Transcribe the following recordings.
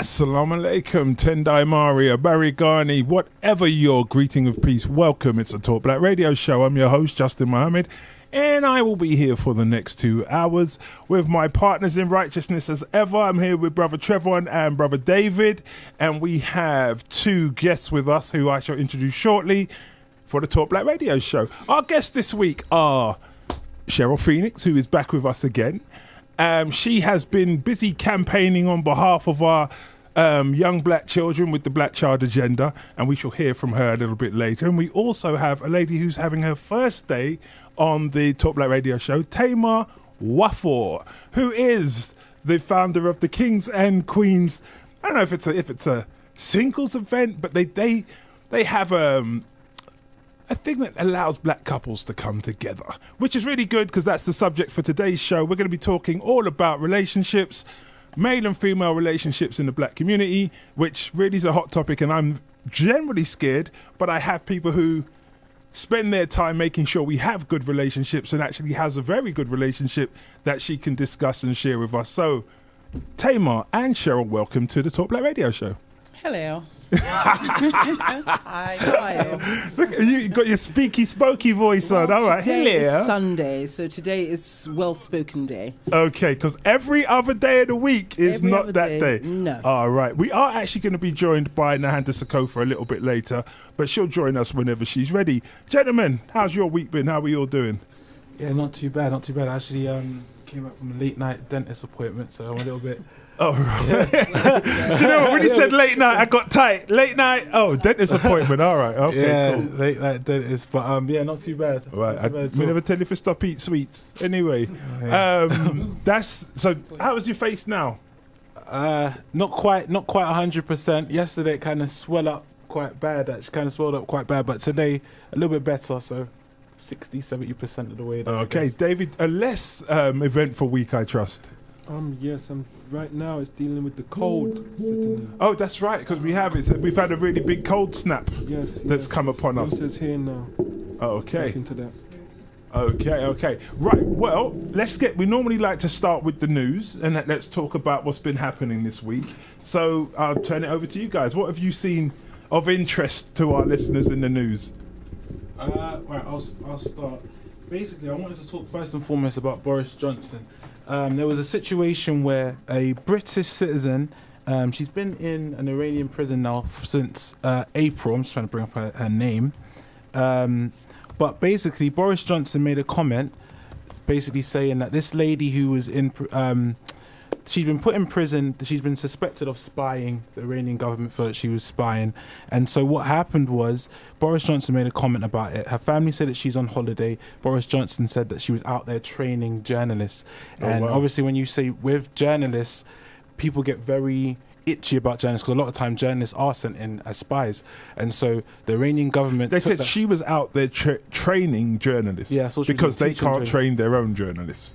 Assalamu alaikum, Tendai Maria, Barry Ghani, whatever your greeting of peace, welcome. It's a Talk Black Radio Show. I'm your host, Justin Muhammad, and I will be here for the next 2 hours with my partners in righteousness as ever. I'm here with Brother Trevon and Brother David, and we have 2 guests with us who I shall introduce shortly for the Talk Black Radio Show. Our guests this week are Cheryl Pheonix, who is back with us again. She has been busy campaigning on behalf of our young black children with the Black Child Agenda, and we shall hear from her a little bit later. And we also have a lady who's having her first day on the Talk Black Radio Show, Tamar Nwafor, who is the founder of the Kings and Queens. I don't know if it's a singles event, but they have a thing that allows black couples to come together, which is really good because that's the subject for today's show. We're going to be talking all about relationships, male and female relationships in the black community, which really is a hot topic, and I'm generally scared, but I have people who spend their time making sure we have good relationships and actually has a very good relationship that she can discuss and share with us. So, Tamar and Cheryl, welcome to the Talk Black Radio Show. Hello. Hi. Look, you got your speaky, spokey voice on. All right, today is Sunday, so today is well-spoken day. Okay, because every other day of the week is not that day. No. All right. We are actually going to be joined by Nehanda Sankofa a little bit later, but she'll join us whenever she's ready. Gentlemen, how's your week been? How are you all doing? Yeah, not too bad. I actually came back from a late-night dentist appointment, so I'm a little bit... Oh, right. Do you know what? When you said late night, I got tight. Late night, dentist appointment. All right, okay, yeah, cool. Late night dentist, but yeah, not too bad. Right, we never tell you to stop eat sweets. Anyway, so. How was your face now? Not quite 100%. Yesterday it kind of swelled up quite bad. But today a little bit better. So 60-70% of the way. Okay, David, a less eventful week, I trust. Yes, right now it's dealing with the cold. Oh, that's right, because we've had a really big cold snap. That's come upon us. Winter's here now. Oh, okay. Into that. Okay. Right. Well, we normally like to start with the news, and let's talk about what's been happening this week. So I'll turn it over to you guys. What have you seen of interest to our listeners in the news? Right, I'll start. Basically, I wanted to talk first and foremost about Boris Johnson. There was a situation where a British citizen, she's been in an Iranian prison now since April. I'm just trying to bring up her name. But basically, Boris Johnson made a comment basically saying that this lady who was she'd been put in prison, she's been suspected of spying. The Iranian government thought she was spying. And so what happened was Boris Johnson made a comment about it. Her family said that she's on holiday. Boris Johnson said that she was out there training journalists. Obviously when you say with journalists, people get very itchy about journalists because a lot of time journalists are sent in as spies. And so the Iranian government... They said she was out there training journalists. Yeah, so because they can't train their own journalists.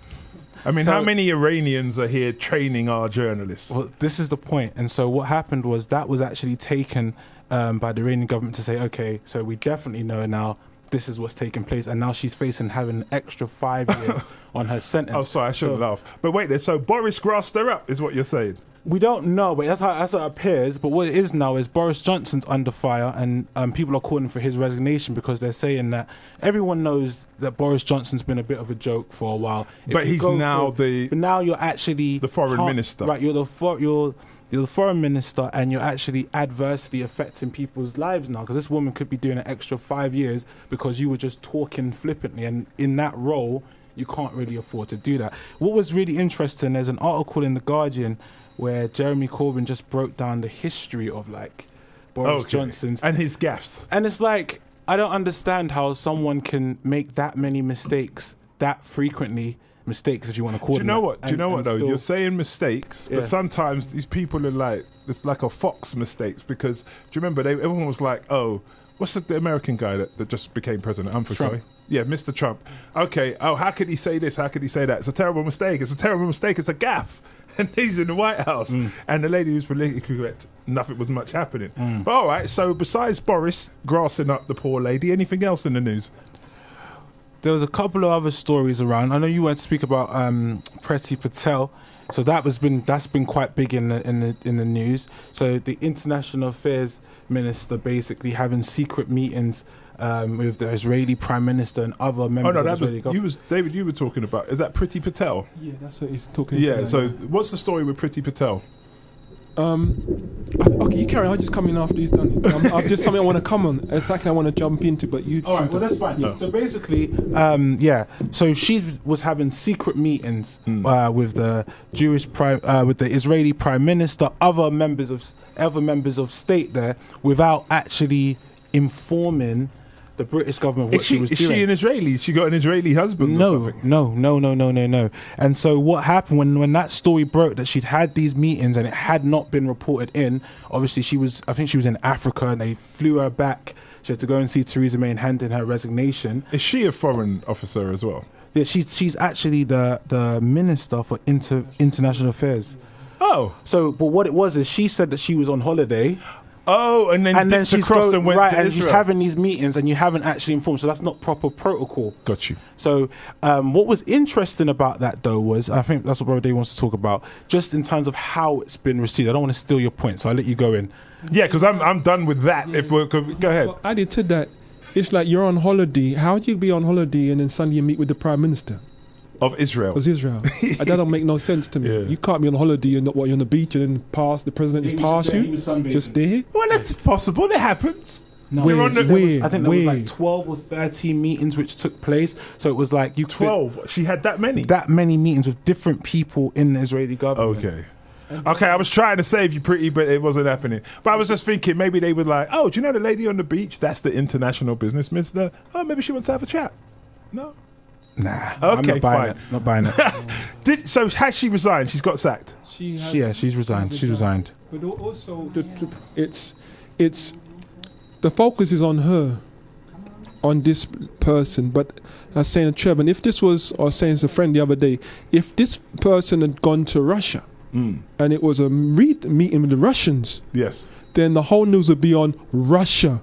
I mean, how many Iranians are here training our journalists? Well, this is the point. And so what happened was that was actually taken by the Iranian government to say, okay, so we definitely know now this is what's taking place. And now she's facing having an extra 5 years on her sentence. Oh, sorry, I shouldn't laugh. But wait, so Boris grassed her up, is what you're saying? We don't know, but that's how it appears. But what it is now is Boris Johnson's under fire, and people are calling for his resignation because they're saying that everyone knows that Boris Johnson's been a bit of a joke for a while. But he's now but now you're actually the foreign minister, right? You're the foreign minister, and you're actually adversely affecting people's lives now because this woman could be doing an extra 5 years because you were just talking flippantly, and in that role, you can't really afford to do that. What was really interesting, there's an article in The Guardian where Jeremy Corbyn just broke down the history of Boris Johnson's and his gaffes. And it's like, I don't understand how someone can make that many mistakes that frequently. Mistakes, if you want to call them. Do you know what though? You're saying mistakes, but sometimes these people are it's like a fox mistakes because do you remember everyone was like, oh, what's the American guy that just became president? Sorry. Yeah, Mr. Trump. Okay. Oh, how could he say this? How could he say that? It's a terrible mistake. It's a terrible mistake. It's a gaffe. And he's in the White House. And the lady who's politically correct, nothing was much happening. But all right, so besides Boris grassing up the poor lady, anything else in the news? There was a couple of other stories around. I know you wanted to speak about Preti Patel So that's been quite big in the news. So the international affairs minister basically having secret meetings with the Israeli prime minister and other members of the Israeli government. David, you were talking about, is that Priti Patel? Yeah, that's what he's talking Yeah, about. so what's the story with Priti Patel? Okay, you carry on. I'll just come in after he's done it. I've just something I want to come on. It's like I want to jump into, but you. All right, well that's fine. No. So basically, so she was having secret meetings with the with the Israeli prime minister, other members of state there, without actually informing the British government what she was doing. Is she an Israeli? She got an Israeli husband? No. And so what happened when that story broke that she'd had these meetings and it had not been reported in? Obviously, I think she was in Africa and they flew her back. She had to go and see Theresa May and hand in her resignation. Is she a foreign officer as well? Yeah, she's actually the minister for international affairs. Oh, so but what it was is she said that she was on holiday. Oh, and then she's across and went to and Israel. She's having these meetings and you haven't actually informed, so that's not proper protocol. Got you. So what was interesting about that though was, I think that's what Brother Dave wants to talk about, just in terms of how it's been received. I don't want to steal your point, so I'll let you go in. Yeah, because I'm done with that. If we go ahead. Well, added to that, it's like you're on holiday. How do you be on holiday and then suddenly you meet with the Prime Minister of Israel? of Israel? That don't make no sense to me. Yeah. You can't be on holiday and you're on the beach and then the president just pass you. Just there. Well, that's possible. It happens. No, You're on the- I think there was like 12 or 13 meetings which took place. So it was like 12. She had that many. That many meetings with different people in the Israeli government. Okay, I was trying to save you, Pretty, but it wasn't happening. But I was just thinking maybe they would like, oh, do you know the lady on the beach? That's the international business minister. Oh, maybe she wants to have a chat. No. Nah. Okay, I'm not buying fine. it. Not buying it. So has she resigned? She's got sacked. She's resigned. She's resigned. But also, it's the focus is on her, on this person. But I was saying to Trevon, if this was, or saying to a friend the other day, if this person had gone to Russia and it was a meeting with the Russians, Yes. then the whole news would be on Russia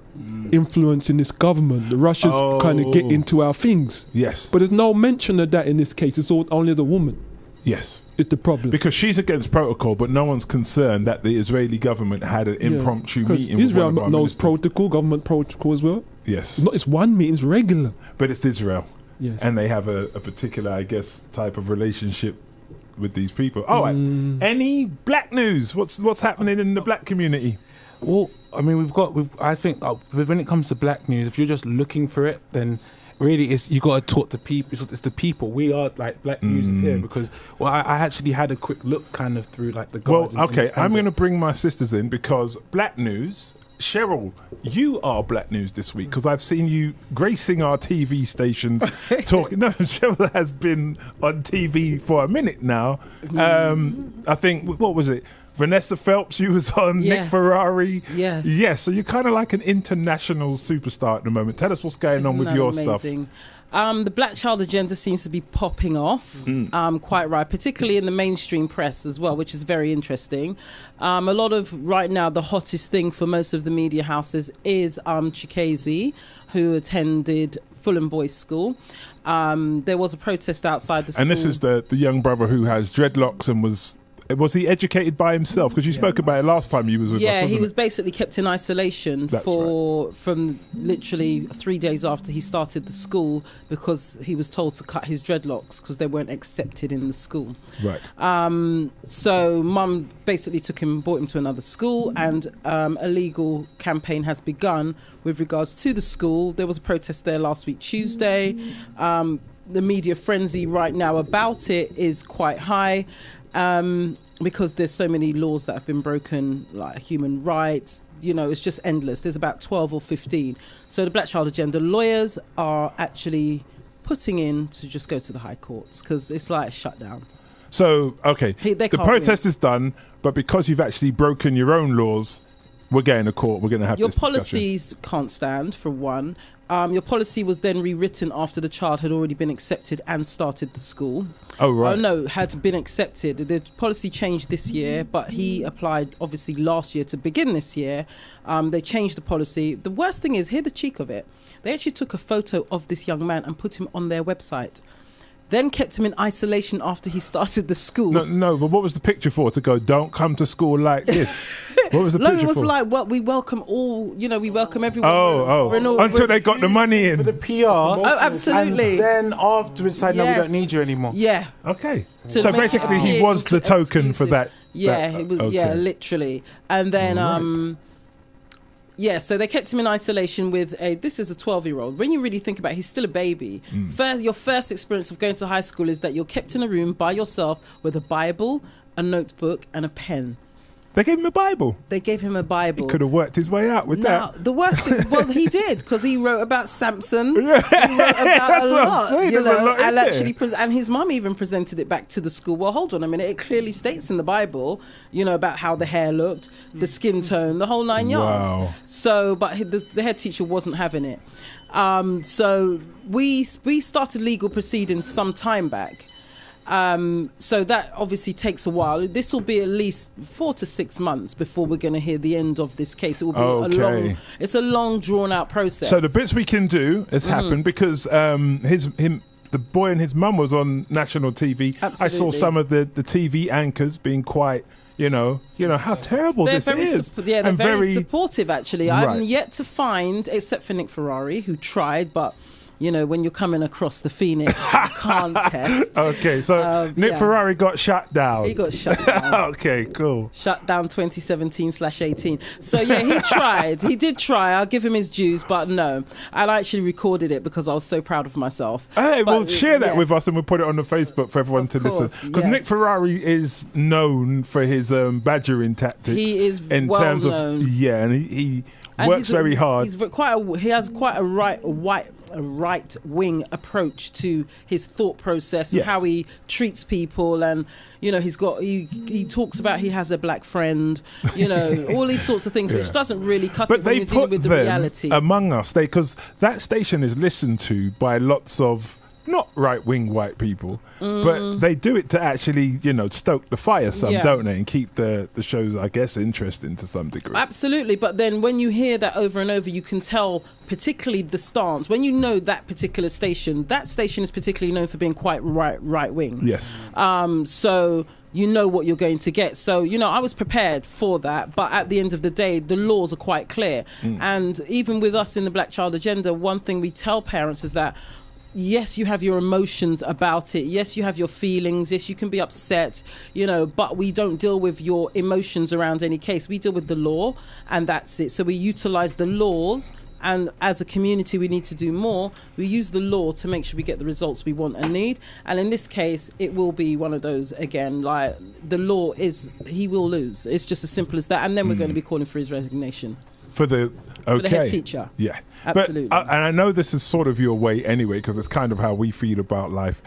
influencing this government. The Russians kind of get into our things. Yes. But there's no mention of that in this case. It's only the woman. Yes. It's the problem. Because she's against protocol, but no one's concerned that the Israeli government had an impromptu meeting with Israel one of our knows ministers. protocol, government protocol as well. Yes. It's one meeting, it's regular. But it's Israel. Yes. And they have a particular, I guess, type of relationship with these people. Oh, any black news? What's happening in the black community? Well, I mean, I think when it comes to black news, if you're just looking for it, then really you got to talk to people. It's the people. We are like black news is here because I actually had a quick look kind of through like the Guardian. Well, okay, I'm going to bring my sisters in because black news. Cheryl, you are black news this week because I've seen you gracing our TV stations talking. No, Cheryl has been on TV for a minute now. I think, what was it? Vanessa Phelps, you was on Nick Yes. Ferrari. Yes. Yes, so you're kind of like an international superstar at the moment. Tell us what's going on with Isn't your that stuff. amazing? The black child agenda seems to be popping off, quite right, particularly in the mainstream press as well, which is very interesting. A lot of, right now, the hottest thing for most of the media houses is Chikayzea, who attended Fulham Boys School. There was a protest outside the school. And this is the young brother who has dreadlocks and was he educated by himself? Because you spoke about it last time you was with us, Yeah, wasn't he it? was basically kept in isolation from literally 3 days after he started the school because he was told to cut his dreadlocks because they weren't accepted in the school. Right. So mum basically took him, brought him to another school, and a legal campaign has begun with regards to the school. There was a protest there last week, Tuesday. The media frenzy right now about it is quite high. Because there's so many laws that have been broken, like human rights, it's just endless. There's about 12 or 15. So the Black Child Agenda lawyers are actually putting in to just go to the high courts because it's like a shutdown. So, okay, They the can't protest is done, but because you've actually broken your own laws, we're going to court. We're going to have Your this discussion. policies can't stand, for one. Your policy was then rewritten after the child had already been accepted and started the school. Oh, right. Oh, no, had been accepted. The policy changed this year, but he applied, obviously, last year to begin this year. They changed the policy. The worst thing is, hear the cheek of it. They actually took a photo of this young man and put him on their website. then kept him in isolation after he started the school. No, but what was the picture for? To go, don't come to school like this. What was the picture it was for? like, well, we welcome all, we welcome everyone. Until they got the money in. For the PR. Oh, absolutely. And then afterwards decided, no, we don't need you anymore. Yeah. Okay. To So make it basically he appear was the token for exclusive. that. It was, okay. literally. And then, Right. so they kept him in isolation with this is a 12-year-old. When you really think about it, he's still a baby. Your first experience of going to high school is that you're kept in a room by yourself with a Bible, a notebook, and a pen. They gave him a Bible. They gave him a Bible. He could have worked his way out with that. The worst thing, well, he did, because he wrote about Samson. Yeah. He wrote about That's a what I'm lot, saying. There's a lot in and there. actually, and his mum even presented it back to the school. Well, hold on a minute. It clearly states in the Bible, about how the hair looked, the skin tone, the whole 9 yards. Wow. So, but the head teacher wasn't having it. So we started legal proceedings some time back. So that obviously takes a while. This will be at least 4 to 6 months before we're going to hear the end of this case. It will be a long drawn out process. So the bits we can do has happened because the boy and his mum was on national TV. Absolutely. I saw some of the TV anchors being quite, how terrible They're this is. they're And very supportive, actually. Right. I'm yet to find, except for Nick Ferrari, who tried, but when you're coming across the Phoenix, you can't test. Okay, so Nick Ferrari got shut down. He got shut down. Okay, cool. Shut down 2017/18. So he tried. He did try. I'll give him his dues, but no. And I actually recorded it because I was so proud of myself. Hey, well, share that yes. with us and we'll put it on the Facebook for everyone to listen. Because Nick Ferrari is known for his badgering tactics. He is in well terms known. of and he works very hard. He has quite a right wing approach to his thought process and how he treats people, and he talks about he has a black friend, all these sorts of things, which doesn't really cut it when you're dealing with the reality. Among us, because that station is listened to by lots of not right-wing white people, but they do it to actually, stoke the fire don't they, and keep the shows, I guess, interesting to some degree. Absolutely, but then when you hear that over and over, you can tell, particularly the stance, when you know that particular station is particularly known for being quite right-wing. Yes. So you know what you're going to get. So, I was prepared for that, but at the end of the day, the laws are quite clear. And even with us in the Black Child Agenda, one thing we tell parents is that yes, you have your emotions about it. Yes, you have your feelings. Yes, you can be upset, but we don't deal with your emotions around any case. We deal with the law, and that's it. So we utilize the laws, and as a community, we need to do more. We use the law to make sure we get the results we want and need. And in this case, it will be one of those, again, like the law is, he will lose. It's just as simple as that. And then we're going to be calling for his resignation. For the head teacher. Yeah. Absolutely. But, and I know this is sort of your way anyway, because it's kind of how we feel about life.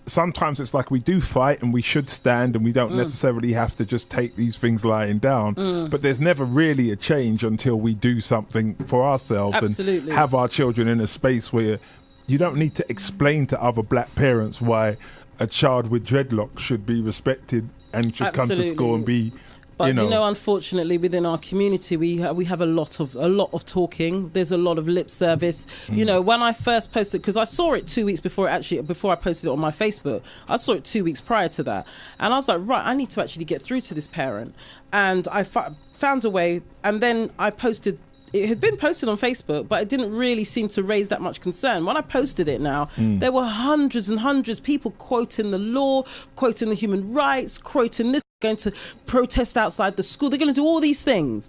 Sometimes it's like we do fight and we should stand, and we don't necessarily have to just take these things lying down. But there's never really a change until we do something for ourselves. Absolutely. And have our children in a space where you don't need to explain to other black parents why a child with dreadlocks should be respected and should come to school and be... But unfortunately, within our community, we have a lot of talking. There's a lot of lip service. When I first posted, because I saw it 2 weeks before I posted it on my Facebook, I saw it 2 weeks prior to that, and I was like, right, I need to actually get through to this parent, and I found a way, and then I posted. It had been posted on Facebook, but it didn't really seem to raise that much concern. When I posted it now, there were hundreds and hundreds of people quoting the law, quoting the human rights, quoting this, going to protest outside the school. They're going to do all these things.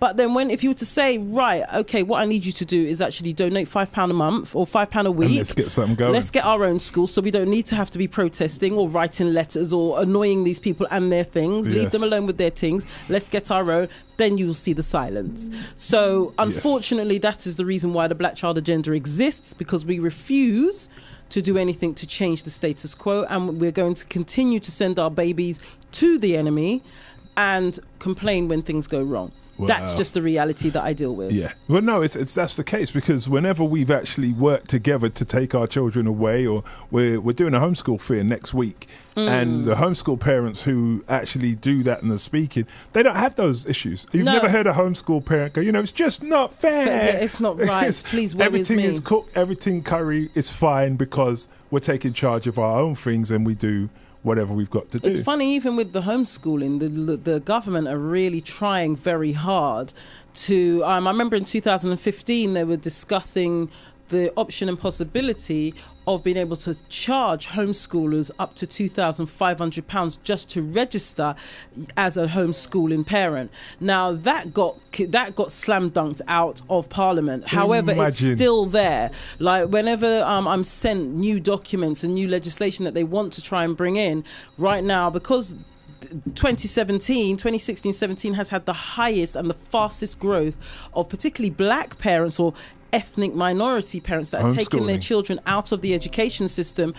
But then if you were to say, right, okay, what I need you to do is actually donate £5 a month or £5 a week. And let's get something going. Let's get our own school, so we don't need to have to be protesting or writing letters or annoying these people and their things. Yes. Leave them alone with their things. Let's get our own. Then you'll see the silence. So unfortunately, that is the reason why the Black Child Agenda exists, because we refuse to do anything to change the status quo, and we're going to continue to send our babies to the enemy and complain when things go wrong. That's just the reality that I deal with. Yeah. Well, no, it's that's the case, because whenever we've actually worked together to take our children away, or we're doing a homeschool fair next week, and the homeschool parents who actually do that and are speaking, they don't have those issues. You've never heard a homeschool parent go, it's just not fair. It's not right. Please, where everything is me? is cooked, everything curry is fine, because we're taking charge of our own things and we do whatever we've got to do. It's funny, even with the homeschooling, the government are really trying very hard to... I remember in 2015 they were discussing the option and possibility of being able to charge homeschoolers up to £2,500 just to register as a homeschooling parent. Now that got slam dunked out of Parliament. However, it's still there. Like whenever I'm sent new documents and new legislation that they want to try and bring in right now, because 2016-17 has had the highest and the fastest growth of particularly black parents or ethnic minority parents that are taking their children out of the education system,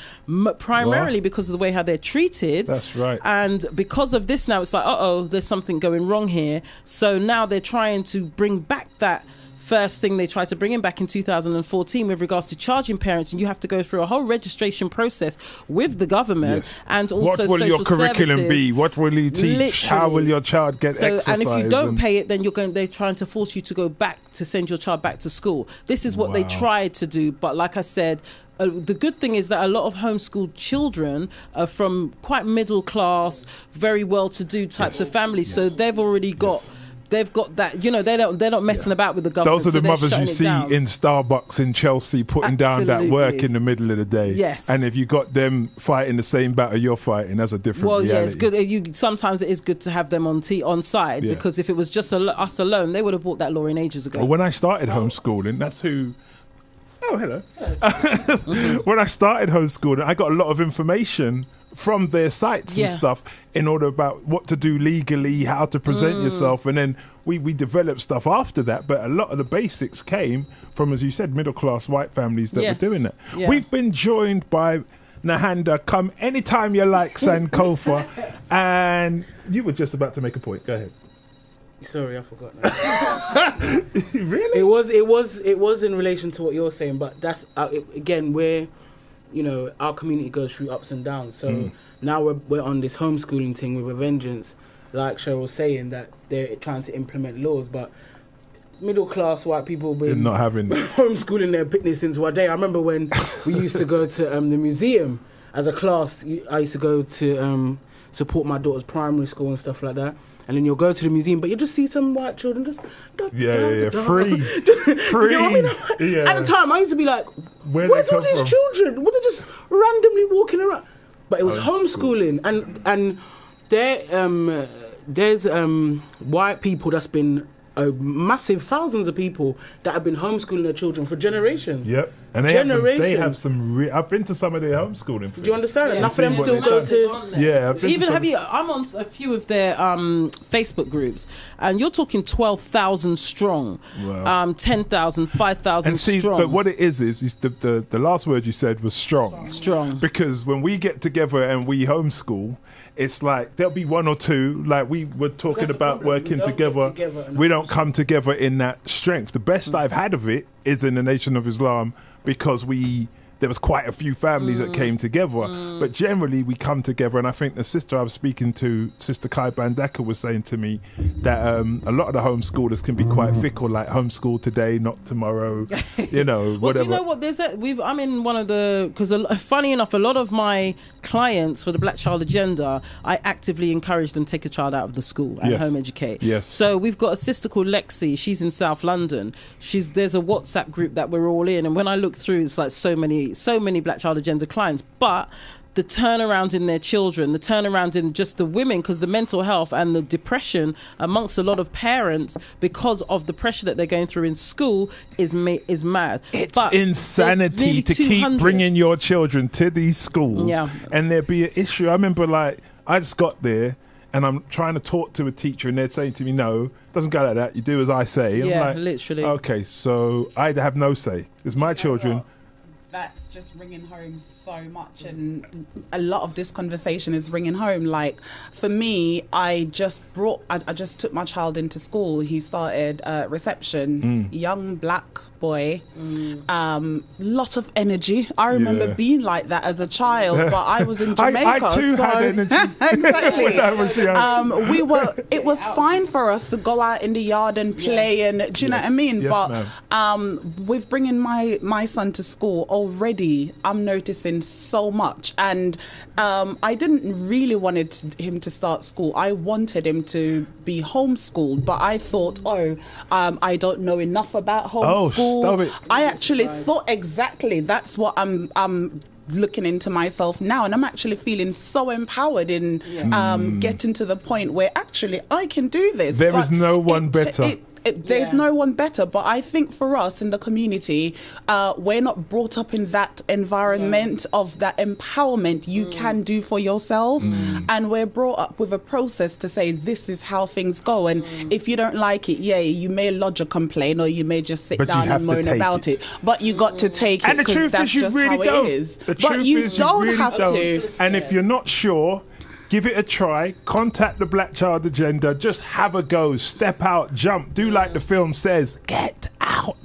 primarily because of the way how they're treated. That's right. And because of this now, it's like, there's something going wrong here. So now they're trying to bring back that first thing they tried to bring in back in 2014 with regards to charging parents, and you have to go through a whole registration process with the government. And also what will your curriculum services. Be? What will you teach? Literally. How will your child get exercise? And if you don't pay it, then they're trying to force you to go back to send your child back to school. This is what they tried to do, but like I said, the good thing is that a lot of homeschooled children are from quite middle class, very well-to-do types of families, so they've already got... They've got that, they're not messing about with the government. Those are the mothers you see in Starbucks in Chelsea putting down that work in the middle of the day. Yes. And if you got them fighting the same battle you're fighting, that's a different reality. Yeah, it's good. Sometimes it is good to have them on side, because if it was just us alone, they would have brought that law in ages ago. Well, when I started homeschooling, that's who... Oh, hello. When I started homeschooling, I got a lot of information from their sites and stuff in order about what to do legally, how to present yourself, and then we developed stuff after that. But a lot of the basics came from, as you said, middle class white families that were doing that. We've been joined by Nehanda. Come anytime you like, Sankofa. And you were just about to make a point. Go ahead. Sorry, I forgot now. Really? It was in relation to what you're saying, but that's again where our community goes through ups and downs. So now we're on this homeschooling thing with a vengeance, like Cheryl was saying, that they're trying to implement laws, but middle class white people been not having homeschooling their picnic since one day. I remember when we used to go to the museum as a class. I used to go to support my daughter's primary school and stuff like that. And then you'll go to the museum, but you just see some white children just... free. You know what I mean? At the time, I used to be like, where's all these children? Were they just randomly walking around? But it was homeschooling. And there's white people that's been... massive thousands of people that have been homeschooling their children for generations. Yep. And they have some I've been to some of their homeschooling. Do you understand? Enough of them still go to... I'm on a few of their Facebook groups, and you're talking 12,000 strong, 10,000, 5,000 strong. But what it is the last word you said was strong. Strong. Because when we get together and we homeschool, it's like there'll be one or two, like we were talking about working together. We don't come together in that strength. The best I've had of it is in the Nation of Islam, because there was quite a few families that came together, but generally we come together. And I think the sister I was speaking to, Sister Kai Bandaka, was saying to me that a lot of the homeschoolers can be quite fickle, like homeschool today, not tomorrow, well, whatever. Do you know what? I'm in one of the, because funny enough, a lot of my clients for the Black Child Agenda, I actively encourage them to take a child out of the school and home educate. Yes. So we've got a sister called Lexi. She's in South London. There's a WhatsApp group that we're all in, and when I look through, it's like so many Black Child Agenda clients, but the turnaround in their children, the turnaround in just the women, because the mental health and the depression amongst a lot of parents because of the pressure that they're going through in school is mad. It's insanity to keep bringing your children to these schools and there be an issue. I remember, like, I just got there and I'm trying to talk to a teacher and they're saying to me, no, it doesn't go like that, you do as I say. Yeah, I'm like, literally. Okay, so I have no say. It's my children. That's just ringing home so much, and a lot of this conversation is ringing home. Like, for me, I just took my child into school. He started reception, young black boy, lot of energy. I remember being like that as a child, but I was in Jamaica. I too had energy. Exactly. When I was young. It was fine for us to go out in the yard and play, and do you know what I mean? Yes, but with bringing my son to school already, I'm noticing so much, and I didn't really wanted him to start school. I wanted him to be homeschooled, but I thought, I don't know enough about homeschool. Stop it. I actually thought exactly that's what I'm looking into myself now, and I'm actually feeling so empowered in getting to the point where actually I can do this. There is no one better. There's no one better, but I think for us in the community, we're not brought up in that environment of that empowerment you can do for yourself, and we're brought up with a process to say this is how things go, and if you don't like it, you may lodge a complaint or you may just sit down and moan about it, but you got to take it. And the truth is, you really don't. The truth is, you really don't. And if you're not sure, give it a try. Contact the Black Child Agenda. Just have a go. Step out. Jump. Do like the film says. Get out.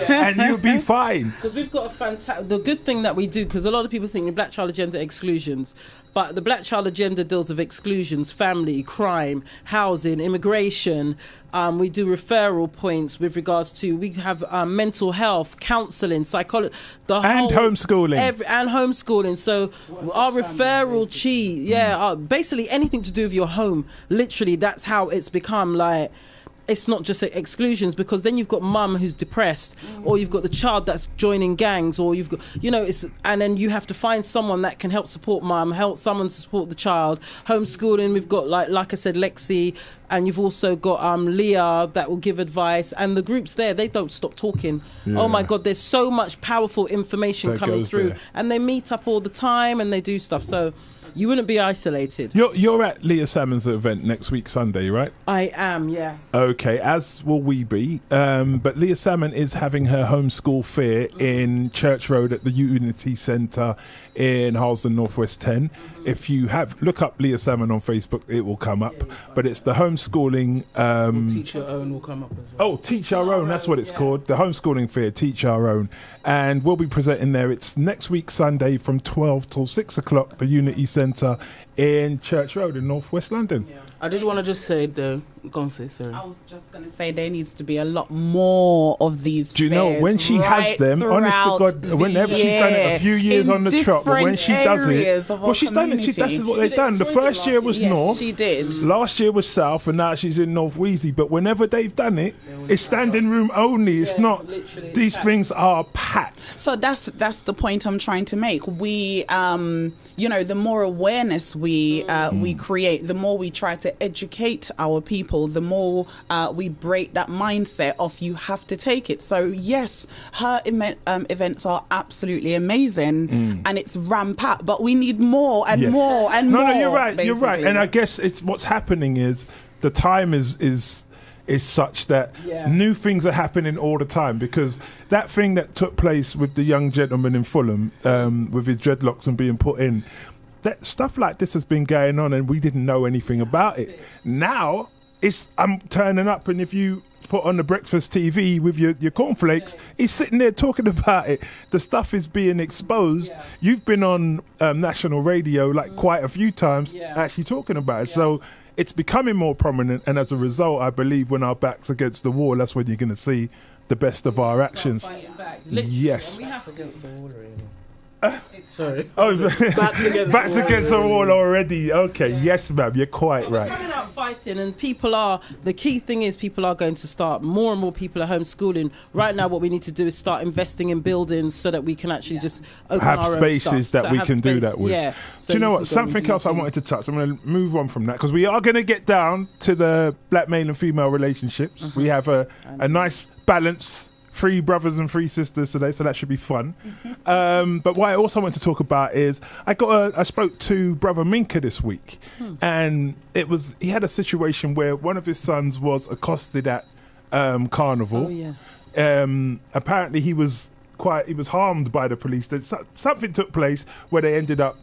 And you'll be fine. Because we've got a fantastic... The good thing that we do, because a lot of people think the Black Child Agenda exclusions, but the Black Child Agenda deals with exclusions, family, crime, housing, immigration. We do referral points with regards to... We have mental health, counselling, psychology... And homeschooling. And homeschooling. So our referral basically anything to do with your home. Literally, that's how it's become like... It's not just exclusions, because then you've got mum who's depressed, or you've got the child that's joining gangs, or you've got, and then you have to find someone that can help support mum, help someone to support the child. Homeschooling, we've got like I said, Lexi, and you've also got Leah that will give advice, and the groups there, they don't stop talking. Oh my God, there's so much powerful information that coming through there. And they meet up all the time and they do stuff. So you wouldn't be isolated. You're at Leah Salmon's event next week, Sunday, right? I am, yes. Okay, as will we be. But Leah Salmon is having her homeschool fair in Church Road at the Unity Centre in Harlesden, Northwest 10. If you look up Leah Salmon on Facebook, it will come up. But it's the homeschooling... Teach Your Own will come up as well. Oh, Teach Our Own, that's what it's called. The homeschooling fair, Teach Our Own. And we'll be presenting there. It's next week, Sunday, from 12 till 6 o'clock, the Unity Centre in Church Road in Northwest London. Yeah. I did want to just say, though, go on, say, sorry. I was just going to say there needs to be a lot more of these. Do you know, when she has them, honest to God, whenever she's done it a few years on the trot, but when she does it, well, she's done it. That's what they've done. The first year was North. She did. Last year was South, and now she's in North Wheezy. But whenever they've done it, it's standing room only. It's not. These things are packed. So that's the point I'm trying to make. We, the more awareness we create, the more we try to educate our people, the more we break that mindset of you have to take it. So yes, her events are absolutely amazing, and it's rampant, but we need more and more and more. No, you're right. Basically. You're right. And I guess it's what's happening is the time is such that new things are happening all the time, because that thing that took place with the young gentleman in Fulham with his dreadlocks and being put in, that stuff like this has been going on and we didn't know anything about it. Now I'm turning up, and if you put on the breakfast TV with your cornflakes, he's sitting there talking about it. The stuff is being exposed. You've been on national radio quite a few times actually talking about it. So it's becoming more prominent, and as a result, I believe when our back's against the wall, that's when you're going to see the best of our actions. Yes. We have to. Sorry. Oh, backs against the wall already. Okay, yes, ma'am, you're quite right. We're coming out fighting, and the key thing is people are going to start, more and more people are homeschooling. Right now, what we need to do is start investing in buildings so that we can actually just open have our spaces own stuff. that we can do that with. Yeah. So do you know what? Something else I wanted to touch. I'm going to move on from that, because we are going to get down to the black male and female relationships. We have a nice balance. 3 brothers and 3 sisters today, so that should be fun. But what I also want to talk about is I spoke to Brother Minka this week, and he had a situation where one of his sons was accosted at Carnival. Oh, yes. Apparently he was he was harmed by the police. Something took place where they ended up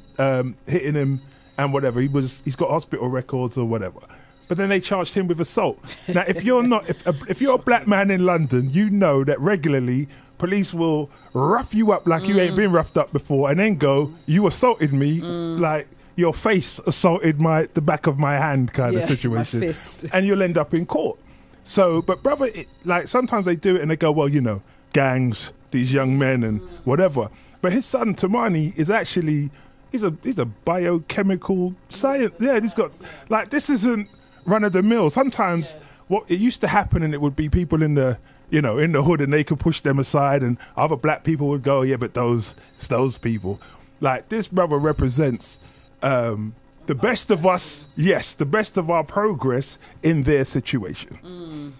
hitting him and whatever. He's got hospital records or whatever. But then they charged him with assault. Now, if you're a black man in London, you know that regularly police will rough you up like you ain't been roughed up before, and then go, "You assaulted me," like your face assaulted the back of my hand kind of situation, my fist. And you'll end up in court. So, but brother, like sometimes they do it and they go, "Well, you know, gangs, these young men and whatever." But his son Tamani is actually he's a biochemical science. Yeah, he's got like this isn't run of the mill. Sometimes what it used to happen, and it would be people in the hood, and they could push them aside, and other black people would go, "Yeah, but it's those people." Like this brother represents the best of us, yes, the best of our progress in their situation.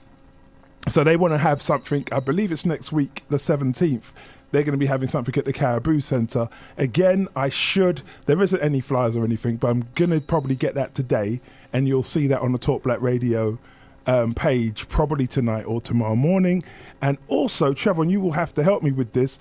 So they want to have something, I believe it's next week, the 17th. They're going to be having something at the Caribou Centre. Again, there isn't any flyers or anything, but I'm going to probably get that today, and you'll see that on the Talk Black Radio page probably tonight or tomorrow morning. And also, Trevon, you will have to help me with this.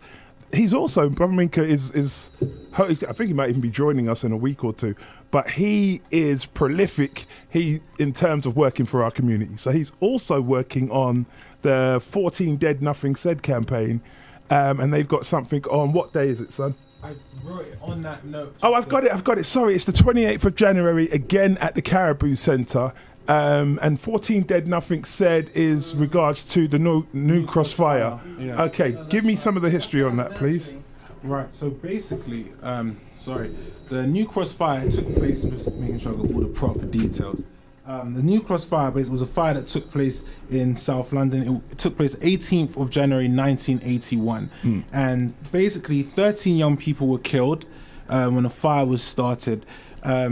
He's also, Brother Minka is I think he might even be joining us in a week or two, but he is prolific in terms of working for our community. So he's also working on the 14 Dead Nothing Said campaign, and they've got something on, what day is it, son? I wrote it on that note. Oh, I've got it. Sorry, it's the 28th of January, again at the Caribou Centre. And 14 Dead Nothing Said is regards to the new crossfire. Yeah. Okay, give me some of the history on that, please. Right, so basically, the new crossfire took place, just making sure I got all the proper details. The new crossfire was a fire that took place in South London. It took place 18th of January 1981. And basically 13 young people were killed when the fire was started. A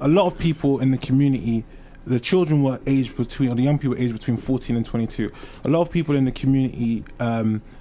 lot of people in the community, the children were the young people were aged between 14 and 22. A lot of people in the community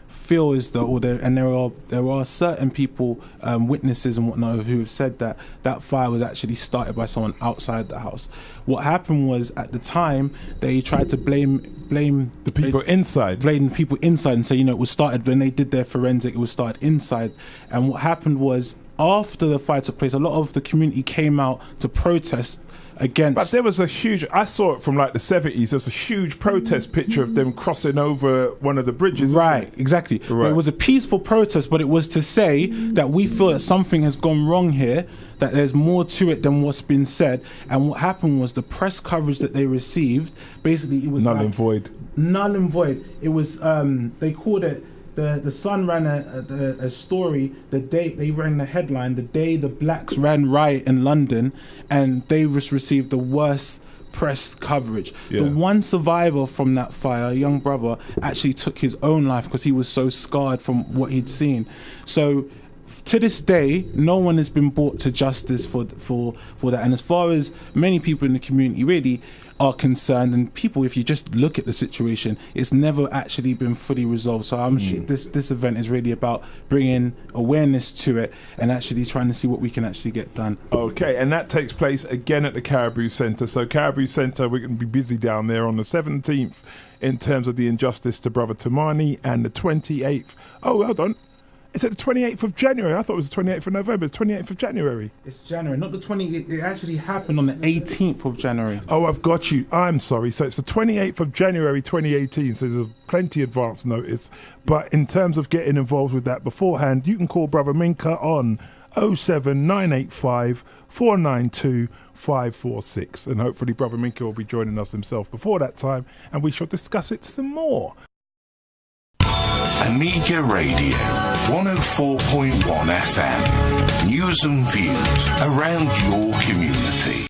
feel as though, and there are certain people, witnesses and whatnot, who have said that fire was actually started by someone outside the house. What happened was, at the time, they tried to blame the people inside. Blame the people inside and say, it was started when they did their forensic. It was started inside, and what happened was, after the fire took place, a lot of the community came out to protest against. But there was I saw it from like the 70s, there's a huge protest picture of them crossing over one of the bridges. Right, exactly. Right. It was a peaceful protest, but it was to say that we feel that something has gone wrong here, that there's more to it than what's been said. And what happened was, the press coverage that they received, basically it was null and void. Null and void. It was, they called it, the Sun ran a story the day they ran the headline, the day the blacks ran riot in London, and they received the worst press coverage. The one survivor from that fire, a young brother, actually took his own life because he was so scarred from what he'd seen. So to this day, no one has been brought to justice for that. And as far as many people in the community really are concerned, and people, if you just look at the situation, it's never actually been fully resolved. So I'm sure this event is really about bringing awareness to it and actually trying to see what we can actually get done. Okay, and that takes place again at the Caribou Centre. So Caribou Centre, we're going to be busy down there on the 17th in terms of the injustice to Brother Tamani, and the 28th. Oh, hold on. Is it the 28th of January? I thought it was the 28th of November. It's 28th of January. It's January, not the 20th. It actually happened on the 18th of January. Oh, I've got you. I'm sorry. So it's the 28th of January 2018. So there's plenty advance notice. But in terms of getting involved with that beforehand, you can call Brother Minka on 07985 492 546. And hopefully Brother Minka will be joining us himself before that time, and we shall discuss it some more. Amiga Radio, 104.1 FM. News and views around your community.